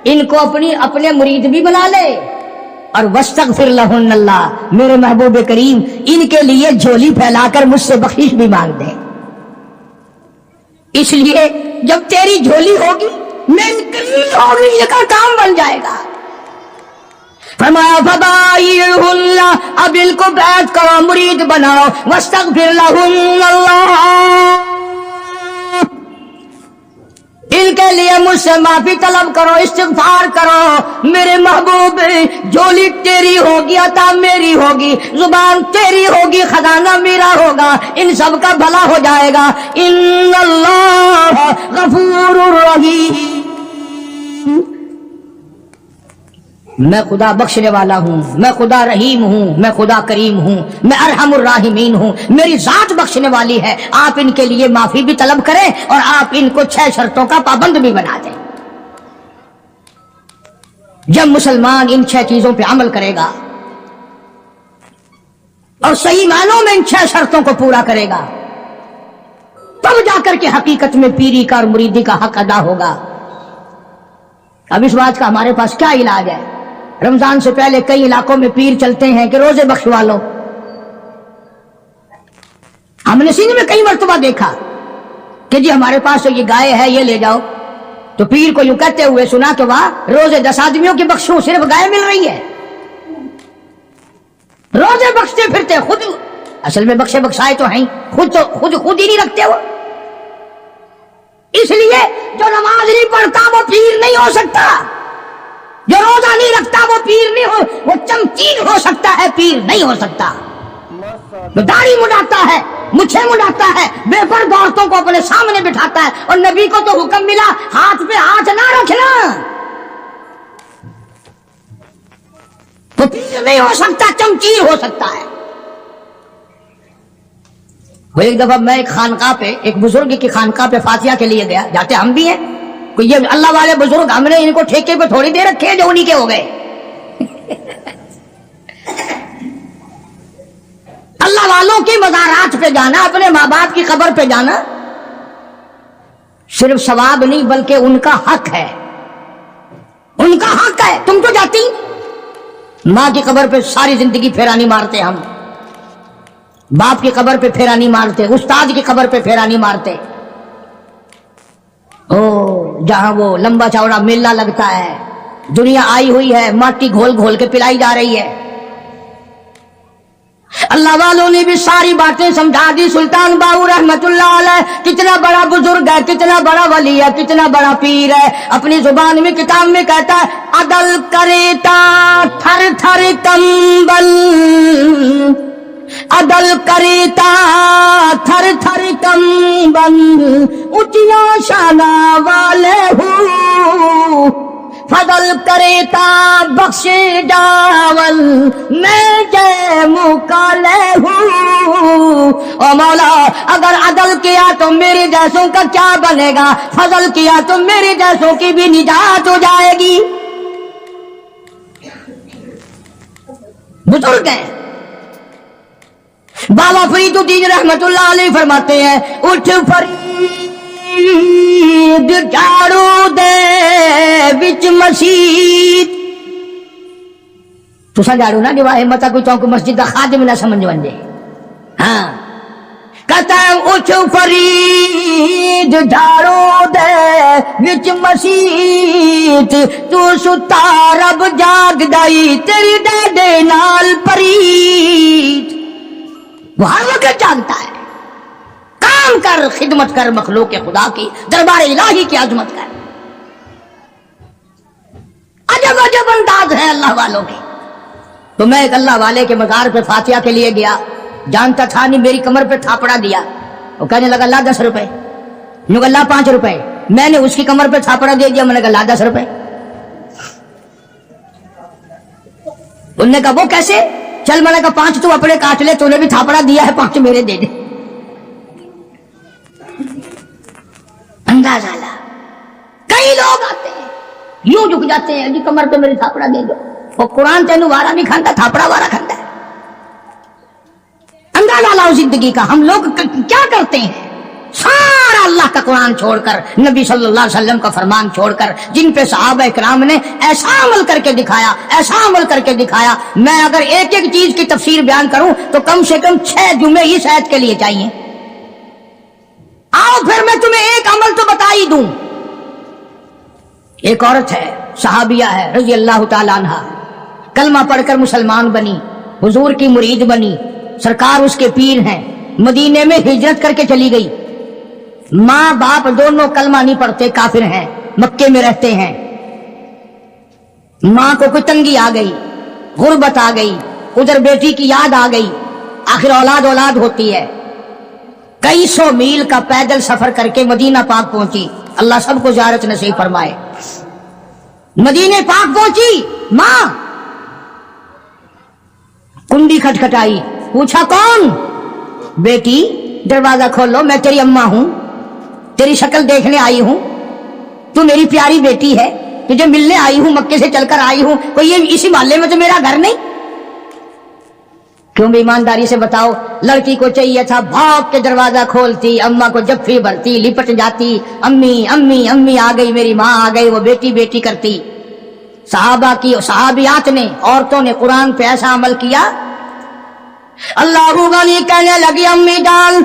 इनको अपने मुरीद भी बना ले, और वस्तगफिर लहुन्नल्लाह, मेरे महबूब करीम इनके लिए झोली फैलाकर मुझसे बख्शिश भी मांग दे। इसलिए जब तेरी झोली होगी, मेरी करीब होगी, इसका काम बन जाएगा। फरमाया फबायिहुन्ना, अब इनको बैत करो, मुरीद बनाओ, वस्तगफिर लहुन्नल्लाह, इनके लिए मुझसे माफी तलब करो, इस्तिग़फ़ार करो। मेरे महबूब, झोली तेरी होगी, अता मेरी होगी, जुबान तेरी होगी, खजाना मेरा होगा, इन सब का भला हो जाएगा। इन्नल्लाह गफूरुर रहीम, मैं खुदा बख्शने वाला हूं, मैं खुदा रहीम हूं, मैं खुदा करीम हूं, मैं अरहमुर राहिमीन हूं, मेरी जात बख्शने वाली है। आप इनके लिए माफी भी तलब करें और आप इनको 6 शर्तों का पाबंद भी बना दें। जब मुसलमान इन 6 चीजों पे अमल करेगा और सही मानों में इन 6 शर्तों को पूरा करेगा, तब जाकर के हकीकत में पीरी का और मुरीदी का हक अदा होगा। अब इस बात का हमारे पास क्या इलाज है? रमजान से पहले कई इलाकों में पीर चलते हैं कि रोजे बख्शवा लो। हमने सिंध में कई मरतबा देखा कि जी हमारे पास तो ये गाय है, ये ले जाओ, तो पीर को यूं कहते हुए सुना कि वाह, रोजे 10 आदमियों की बख्शो, सिर्फ गाय मिल रही है। रोजे बख्शते फिरते, खुद असल में बख्शे बख्शाए तो हैं, खुद ही नहीं रखते हो। इसलिए जो नमाज नहीं पढ़ता वो पीर नहीं हो सकता, जो रोजा नहीं रखता वो पीर नहीं हो, वो चमकीन हो सकता है, पीर नहीं हो सकता। जो दाढ़ी मुड़ाता है, मुछे मुड़ाता है, बेपर्द औरतों को अपने सामने बिठाता है, और नबी को तो हुक्म मिला हाथ पे हाथ ना रखना, तो पीर नहीं हो सकता, चमकीन हो सकता है। वो एक दफा मैं एक खानका पे, एक बुजुर्ग की खानका पे फातिहा के लिए गया, जाते हम भी हैं, कोई ये अल्लाह वाले बुजुर्ग, हमने इनको ठेके पे थोड़ी दे रखे हैं जो उन्हीं के हो गए। अल्लाह वालों की मज़ारात पे जाना, अपने माँ बाप की कब्र पे जाना सिर्फ सवाब नहीं बल्कि उनका हक है, उनका हक है। तुम तो जाती माँ की कब्र पे सारी जिंदगी फेरा नहीं मारते, हम बाप की कब्र पे फेरा नहीं मारते, उस्ताद की कब्र पे फेरा नहीं मारते। ओ जहां वो लंबा चौड़ा मेला लगता है, दुनिया आई हुई है, माटी घोल घोल के पिलाई जा रही है। अल्लाह वालों ने भी सारी बातें समझा दी। सुल्तान बाहू रहमतुल्लाह अलैह कितना बड़ा बुजुर्ग है, कितना बड़ा वली है, कितना बड़ा पीर है। अपनी जुबान में किताब में कहता है, अदल करेता थर थर कंबल, अदल करेता थर थर कंबल, ऊंचिया शाना वाले हूँ, फजल करेता बख्शे जावल मैं जय मुकाले हूँ। ओ मौला अगर अदल किया तो मेरे जैसों का क्या बनेगा, फजल किया तो मेरे जैसों की भी निजात हो जाएगी। बुजुर्ग हैं बाबा फरीदुद्दीन रहमतुल्लाह अलैह फरमाते हैं, उठ फरीद झाड़ू दे विच मसीत। तुसा झाड़ू ना दिवाए मता कोई चौक मस्जिद का खादिम ना समझ वंजे। हाँ कहता है उठ फरीद झाड़ू दे विच मसीत, तू सुता रब जागदाई तेरी डाडे नाल परीत। वो हर वक्त जागता है। काम कर, खिदमत कर मखलूक के खुदा की, दरबार इलाही की अजमत कर। अजब अजब अंदाज है अल्लाह वालों के। तो मैं एक अल्लाह वाले के मजार पे फातिहा के लिए गया, जानता था नहीं, मेरी कमर पे थापड़ा दिया। वो कहने लगा ला 10 रुपए, यूं ला 5 रुपए। मैंने उसकी कमर पे थापड़ा दे दिया, मैंने कहा ला 10 रुपए। उन्होंने कहा वो कैसे? चल मैंने कहा 5 तू अपने काट ले, तूने भी थापड़ा दिया है, 5 मेरे दे दे। अंदाजा ला। कई लोग आते हैं यूं झुक जाते हैं, जी कमर पे मेरी थापड़ा दे दो। वो कुरान तेनू वारा नहीं खांदा, थापड़ा वारा खांदा है। अंदाजा लाओ जिंदगी का। हम लोग क्या करते हैं? सारा अल्लाह का कुरान छोड़कर, नबी सल्लल्लाहु अलैहि वसल्लम का फरमान छोड़कर, जिन पे सहाबा इकराम ने ऐसा अमल करके दिखाया, ऐसा अमल करके दिखाया। मैं अगर एक एक चीज की तफसीर बयान करूं तो कम से कम 6 जुमे इस आयत के लिए चाहिए। आओ फिर मैं तुम्हें एक अमल तो बता ही दूं। एक औरत है, सहाबिया है रजी अल्लाह ताला अन्हा, कलमा पढ़कर मुसलमान बनी, हुजूर की मुरीद बनी, सरकार उसके पीर हैं। मदीने में हिजरत करके चली गई। माँ बाप दोनों कलमा नहीं पढ़ते, काफिर हैं, मक्के में रहते हैं। माँ को कोई तंगी आ गई, गुर्बत आ गई, उधर बेटी की याद आ गई। आखिर औलाद औलाद होती है। कई 100 मील का पैदल सफर करके मदीना पाक पहुंची। अल्लाह सबको ज़ियारत नसीब फरमाए। मदीने पाक पहुंची, माँ कुंडी खटखटाई, पूछा कौन? बेटी दरवाजा खोलो, मैं तेरी अम्मा हूं, तेरी शक्ल देखने आई हूं, तू मेरी प्यारी बेटी है, तुझे मिलने आई हूं, मक्के से चलकर आई हूं। कोई ये इसी मोहल्ले में तो मेरा घर नहीं? क्यों भी ईमानदारी से बताओ। लड़की को चाहिए था, भाग के दरवाजा खोलती, अम्मा को जफ्फी भरती, लिपट जाती, अम्मी अम्मी अम्मी आ गई, मेरी माँ आ गई, वो बेटी बेटी करती। सहाबियात ने, औरतों ने कुरान पे ऐसा अमल किया। अल्लाह गनी कहने लगी, अम्मी जान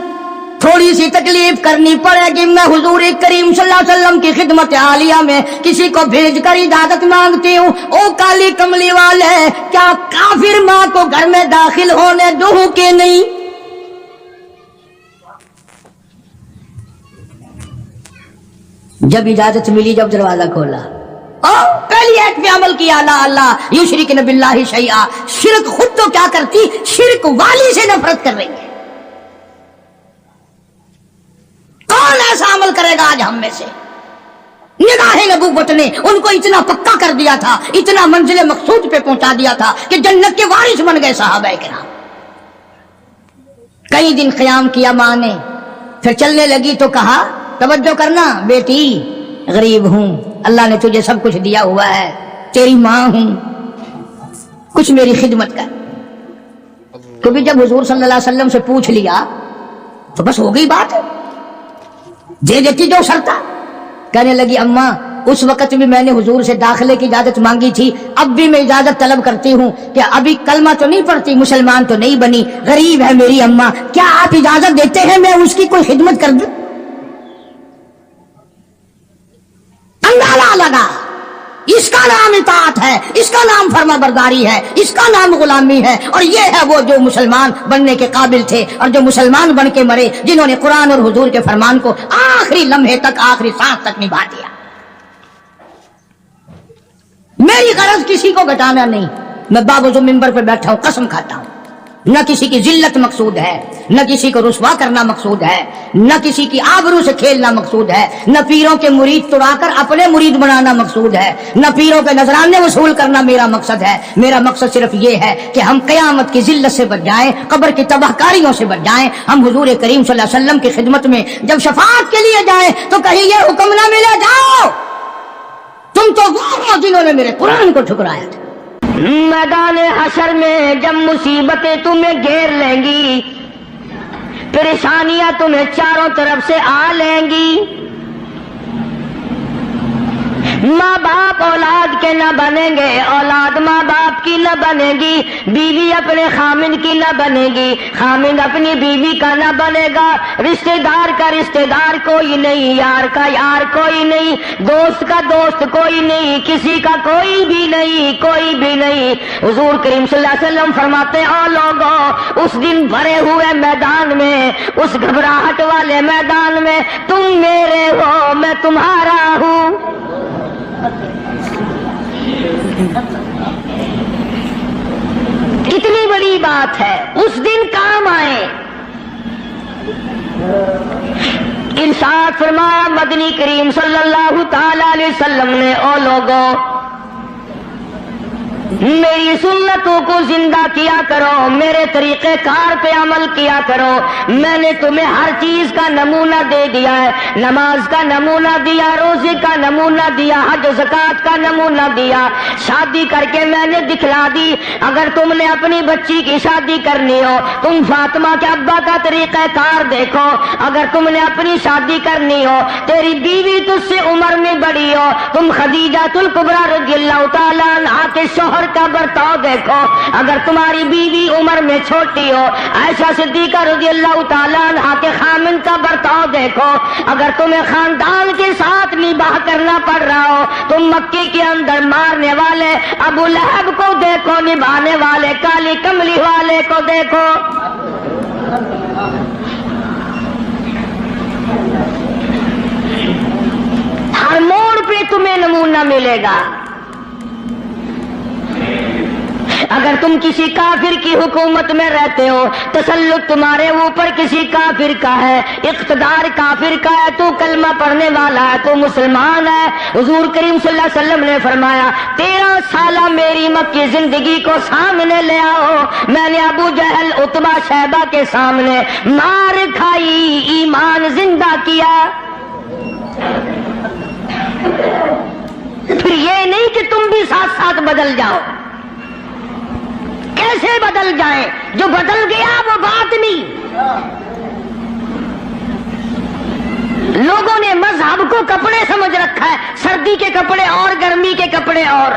थोड़ी सी तकलीफ करनी पड़ेगी, मैं हुजूर करीम सल्लल्लाहु अलैहि वसल्लम की खिदमत आलिया में किसी को भेजकर इजाजत मांगती हूँ। ओ काली कमली वाले, क्या काफिर माँ को घर में दाखिल होने दूं कि नहीं? जब इजाजत मिली, जब दरवाजा खोला, पहली आयत पे अमल किया, अल्लाह अल्लाह युशरिकन बिल्लाहि शैआ। शिरक खुद तो क्या करती, शिरक वाली से नफरत कर रही है। कौन ऐसा अमल करेगा आज हम में से? निगाहे नबूवत ने उनको इतना पक्का कर दिया था, इतना मंजिल मकसूद पे पहुंचा दिया था कि जन्नत के वारिस बन गए सहाबा किराम। कई दिन क़याम किया मां ने, फिर चलने लगी तो कहा, तवज्जो करना बेटी, गरीब हूं, अल्लाह ने तुझे सब कुछ दिया हुआ है, तेरी मां हूं, कुछ मेरी खिदमत कर। क्योंकि जब हुजूर सल्लल्लाहु अलैहि वसल्लम से पूछ लिया तो बस हो गई बात, दे देती जो शर्ता। कहने लगी, अम्मा उस वक्त भी मैंने हुजूर से दाखिले की इजाजत मांगी थी, अब भी मैं इजाजत तलब करती हूँ कि अभी कलमा तो नहीं पढ़ती, मुसलमान तो नहीं बनी, गरीब है मेरी अम्मा, क्या आप इजाजत देते हैं मैं उसकी कोई खिदमत कर दूं? अंदाजा लगा, इसका नाम इताअत है, इसका नाम फर्माबरदारी है, इसका नाम गुलामी है। और ये है वो जो मुसलमान बनने के काबिल थे और जो मुसलमान बन के मरे, जिन्होंने कुरान और हुजूर के फरमान को आखिरी लम्हे तक, आखिरी सांस तक निभा दिया। मेरी गरज किसी को घटाना नहीं। मैं बाबूजो मिंबर पर बैठा हूं, कसम खाता हूं, न किसी की जिल्लत मकसूद है, न किसी को रुस्वा करना मकसूद है, न किसी की आबरू से खेलना मकसूद है, न पीरों के मुरीद तुड़ाकर अपने मुरीद बनाना मकसूद है, न पीरों के नजराने वसूल करना मेरा मकसद है। मेरा मकसद सिर्फ ये है कि हम क़यामत की जिल्लत से बच जाएं, कब्र की तबाहकारियों से बच जाएं। हम हुजूर करीम सल्लल्लाहु अलैहि वसल्लम की खिदमत में जब शफाअत के लिए जाएं तो कहीं ये हुक्म ना मिले, जाओ तुम तो वो हो जिन्होंने मेरे कुरान को ठुकराया था। मैदान हशर में जब मुसीबतें तुम्हें घेर लेंगी, परेशानियां तुम्हें चारों तरफ से आ लेंगी, माँ बाप औलाद के न बनेंगे, औलाद माँ बाप की न बनेगी, बीवी अपने खामिन की न बनेगी, खामिन अपनी बीवी का न बनेगा, रिश्तेदार का रिश्तेदार कोई नहीं, यार का यार कोई नहीं, दोस्त का दोस्त कोई नहीं, किसी का कोई भी नहीं, कोई भी नहीं। हुजूर करीम सल्लल्लाहु अलैहि वसल्लम फरमाते हैं, ओ लोगों, उस दिन भरे हुए मैदान में, उस घबराहट वाले मैदान में तुम मेरे हो, मैं तुम्हारा हूँ। कितनी बड़ी बात है, उस दिन काम आए। इरशाद फरमाया मदनी करीम सल्लल्लाहु ताला अलैहि वसल्लम ने, ओ लोगों, मेरी सुन्नतों को जिंदा किया करो, मेरे तरीके कार पे अमल किया करो। मैंने तुम्हें हर चीज का नमूना दे दिया है, नमाज का नमूना दिया, रोजे का नमूना दिया, हज ज़कात का नमूना दिया, शादी करके मैंने दिखला दी। अगर तुमने अपनी बच्ची की शादी करनी हो, तुम फातिमा के अब्बा का तरीका कार देखो। अगर तुमने अपनी शादी करनी हो, तेरी बीवी तुझसे उम्र में बड़ी हो, तुम खदीजातुल कुबरा रज़ियल्लाहु ताला अन्हा के शौहर का बर्ताव देखो। अगर तुम्हारी बीवी उम्र में छोटी हो, आयशा सिद्दीका रज़ियल्लाहु ताला अन्हा के खामिन का बर्ताव देखो। अगर तुम्हें खानदान के साथ निबाह करना पड़ रहा हो, तुम मक्के के अंदर मारने वाले अबू लहब को देखो, निभाने वाले काली कमली वाले को देखो। हर मोड़ पे तुम्हें नमूना मिलेगा। अगर तुम किसी काफिर की हुकूमत में रहते हो, तसल्लुत तुम्हारे ऊपर किसी काफिर का है, इख्तिदार काफिर का है, तू कलमा पढ़ने वाला है, तू मुसलमान है। हुजूर करीम सल्लल्लाहु अलैहि वसल्लम ने फरमाया, 13 साल मेरी मक्की जिंदगी को सामने ले आओ। मैंने अबू जहल, उतबा, शैबा के सामने मार खाई, ईमान जिंदा किया। फिर ये नहीं कि तुम भी साथ साथ बदल जाओ। कैसे बदल जाए? जो बदल गया वो बात नहीं। लोगों ने मजहब को कपड़े समझ रखा है, सर्दी के कपड़े और गर्मी के कपड़े और।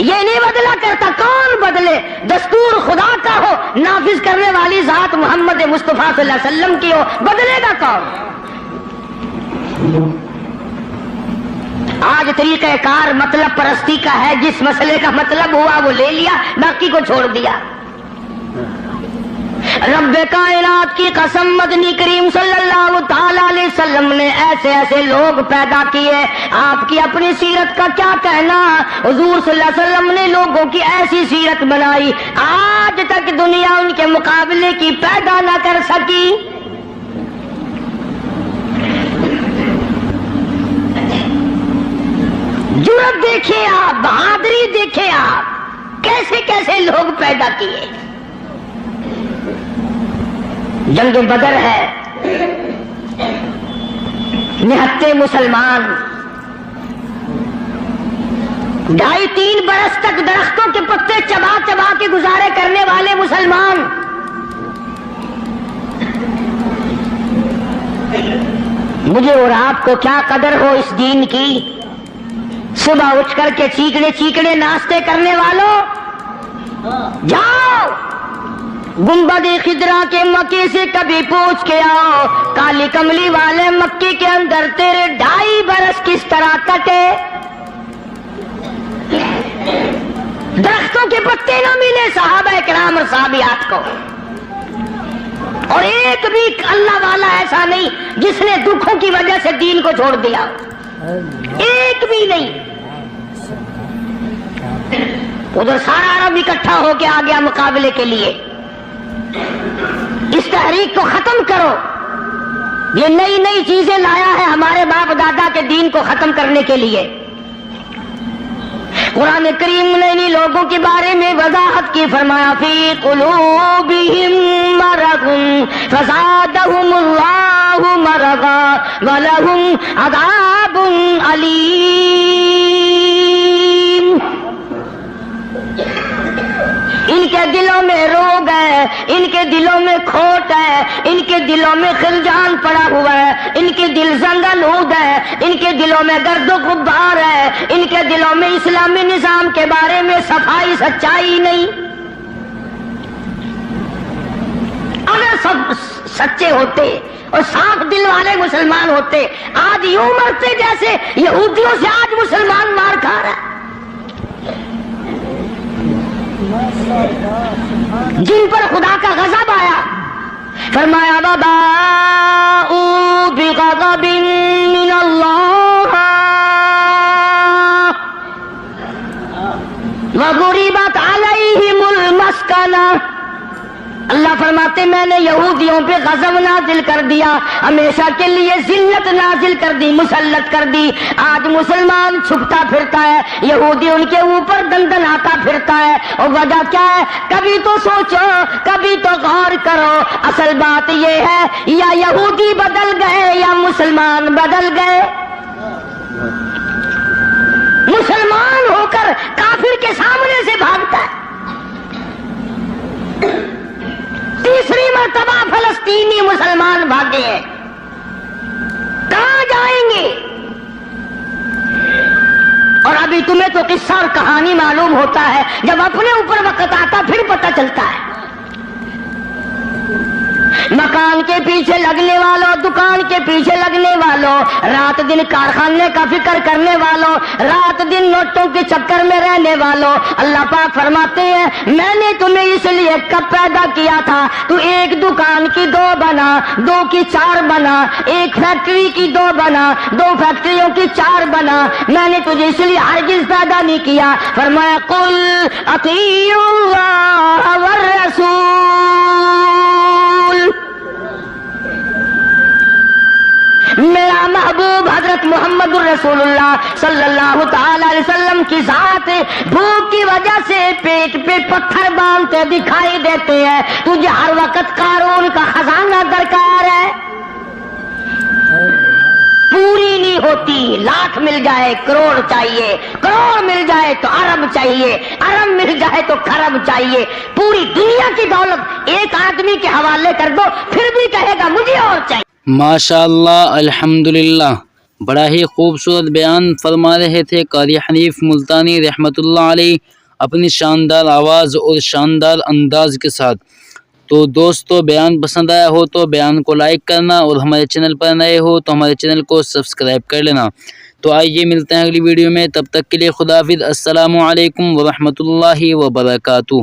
ये नहीं बदला करता, कौन बदले? दस्तूर खुदा का हो, नाफिज करने वाली जात मोहम्मद मुस्तफा सल्लल्लाहु अलैहि वसल्लम की हो, बदलेगा कौन? आज तरीक़े कार मतलब परस्ती का है, जिस मसले का मतलब हुआ वो ले लिया, बाकी को छोड़ दिया। रब्बे कायनात की कसम, मदनी करीम सल्लल्लाहु ताला अलैहि वसल्लम ने ऐसे ऐसे लोग पैदा किए। आपकी अपनी सीरत का क्या कहना? हुजूर सल्लल्लाहु अलैहि वसल्लम ने लोगों की ऐसी सीरत बनाई, आज तक दुनिया उनके मुकाबले की पैदा न कर सकी। जुर्रत देखिए आप, बहादुरी देखिए आप, कैसे कैसे लोग पैदा किए। जंग बदर है, निहत्ते मुसलमान 2.5-3 बरस तक दरख्तों के पत्ते चबा चबा के गुजारे करने वाले मुसलमान। मुझे और आपको क्या कदर हो इस दीन की। सुबह उठ करके चीकने चीकने नाश्ते करने वालों, जाओ गुंबद-ए खिदरा के मक्के से कभी पूछ के आओ, काली कमली वाले मक्के के अंदर तेरे 2.5 बरस किस तरह कटे। दरख्तों के पत्ते न मिले सहाबा किराम और साहबियात को, और एक भी अल्लाह वाला ऐसा नहीं जिसने दुखों की वजह से दीन को छोड़ दिया, एक भी नहीं। ادھر سارا عرب اکٹھا ہو کے آ گیا مقابلے کے لیے. اس تحریک کو ختم کرو. یہ نئی نئی چیزیں لایا ہے ہمارے باپ دادا کے دین کو ختم کرنے کے لیے. قرآن کریم نے انہی لوگوں کے بارے میں وضاحت کی, فرمایا فی قلوبہم مرض فزادہم اللہ مرضا ولہم عذاب علیم. ان کے دلوں میں روگ ہے, ان کے دلوں میں کھوٹ ہے, ان کے دلوں میں خلجان پڑا ہوا ہے, ان کے دل زنگلود ہے, ان کے دلوں میں گرد و غبار ہے, ان کے دلوں میں اسلامی نظام کے بارے میں صفائی سچائی نہیں. اگر سب سچے ہوتے اور صاف دل والے مسلمان ہوتے, آج یوں مرتے جیسے یہودیوں سے آج مسلمان مار کھا رہا ہے, جن پر خدا کا غضب آیا. فرمایا وباءوا بغضب من اللہ وضربت علیہم المسکنہ. اللہ فرماتے میں نے یہودیوں پہ غضب نازل کر دیا, ہمیشہ کے لیے ذلت نازل کر دی, مسلط کر دی. آج مسلمان چھپتا پھرتا ہے, یہودی ان کے اوپر دندناتا پھرتا ہے. اور وجہ کیا ہے؟ کبھی تو سوچو, کبھی تو غور کرو. اصل بات یہ ہے یا یہودی بدل گئے یا مسلمان بدل گئے. مسلمان ہو کر کافر کے سامنے سے بھاگتا ہے. تیسری مرتبہ فلسطینی مسلمان بھاگے ہیں, کہاں جائیں گے؟ اور ابھی تمہیں تو قصہ اور کہانی معلوم ہوتا ہے, جب اپنے اوپر وقت آتا پھر پتہ چلتا ہے. مکان کے پیچھے لگنے والوں, دکان کے پیچھے لگنے والوں, رات دن کارخانے کا فکر کرنے والوں, رات دن نوٹوں کے چکر میں رہنے والوں, اللہ پاک فرماتے ہیں میں نے تمہیں اس لیے کب پیدا کیا تھا, تو ایک دکان کی 2 بنا, 2 کی 4 بنا, ایک فیکٹری کی 2 بنا, 2 فیکٹریوں کی 4 بنا. میں نے تجھے اس لیے ہرگز پیدا نہیں کیا. فرمایا قل اطیعوا اللہ والرسول, میرا محبوب حضرت محمد الرسول اللہ صلی اللہ تعالی علیہ وسلم کی ذات بھوک کی وجہ سے پیٹ پہ پتھر باندھتے دکھائی دیتے ہیں. تجھے ہر وقت قارون کا خزانہ درکار ہے, پوری نہیں ہوتی. لاکھ مل جائے کروڑ چاہیے, کروڑ مل جائے تو ارب چاہیے, ارب مل جائے تو خرب چاہیے. پوری دنیا کی دولت ایک آدمی کے حوالے کر دو پھر بھی کہے گا مجھے اور چاہیے. ماشاء اللہ, الحمدللہ. بڑا ہی خوبصورت بیان فرما رہے تھے قاری حنیف ملتانی رحمۃ اللہ علیہ اپنی شاندار آواز اور شاندار انداز کے ساتھ. تو دوستو بیان پسند آیا ہو تو بیان کو لائک کرنا, اور ہمارے چینل پر نئے ہو تو ہمارے چینل کو سبسکرائب کر لینا. تو آئیے ملتے ہیں اگلی ویڈیو میں, تب تک کے لیے خدا حافظ. السلام علیکم ورحمۃ اللہ وبرکاتہ.